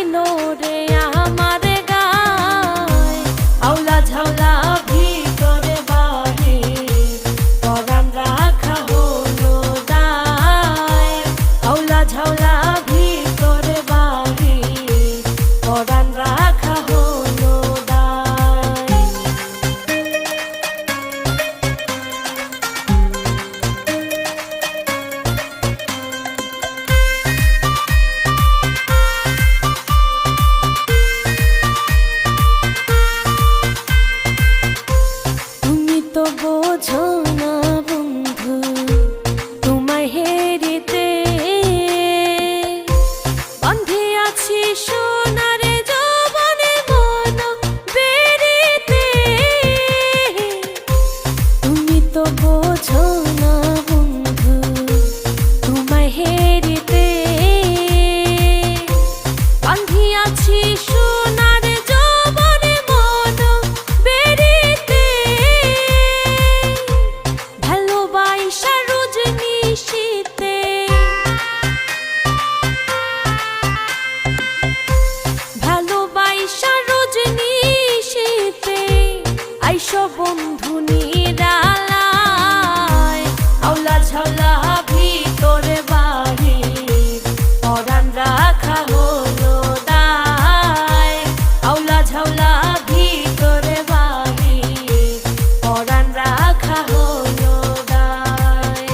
দিল রে আমার গায়। আউলা ঝাউলা ভিতরে বাহির পরাণ রাখা হলো দায়। আউলা ঝাউলা ভিতরে বাহির পরাণ রাখা হলো দায়। তুমি তো বোঝো না বন্ধু তোমায় হেরিতে বন্ধে আছি সোনার যৌবনে মন বেরিতে। তুমি তো বোঝো না বন্ধু তোমায় হেরিতে বন্ধে আছি সোনার যৌবনে মন বেরিতে। ভালোবাসা রজনীশীতে ভালোবাসা রজনীশীতে আইসো বন্ধু নিরালায়। আউলা ঝাউলা ভিতরে বাহির পরাণ রাখা হলো দায়। আউলা ঝাউলা ভিতরে বাহির পরাণ রাখা হলো দায়।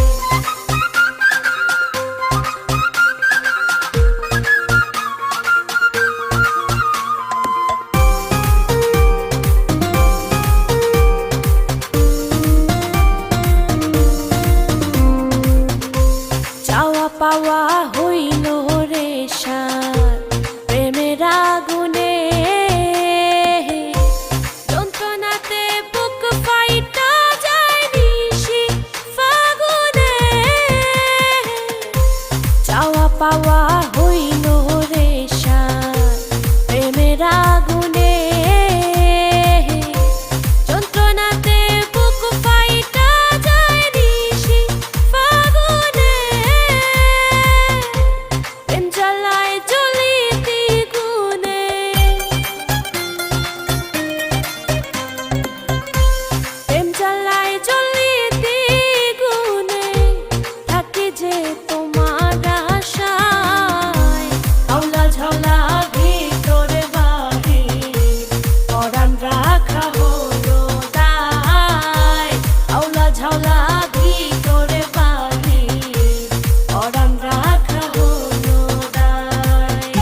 চাওয়া পাওয়া হইল রে সার প্রেমের আগুনে। যন্ত্রণাতে বুক ফাইটা যায় নিশি ফাগুনে। চাওয়া পাওয়া হইল রে সার প্রেমের আগুনে। যন্ত্রণাতে বুক ফাইটা যায় নিশি ফাগুনে। প্রেম জ্বালায় জ্বলি দ্বিগুণে। প্রেম জ্বালায় জ্বলি দ্বিগুণে থাকে যে তোমার আশায়। আউলা ঝাউলা ভিতরে বাহির পরাণ রাখা হলো দায়। আউলা ঝাউলা ভিতরে বাহির পরাণ রাখা হলো দায়।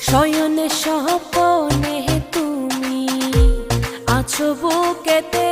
শয়নে স্বপনে তুমি আছো বুকেতে।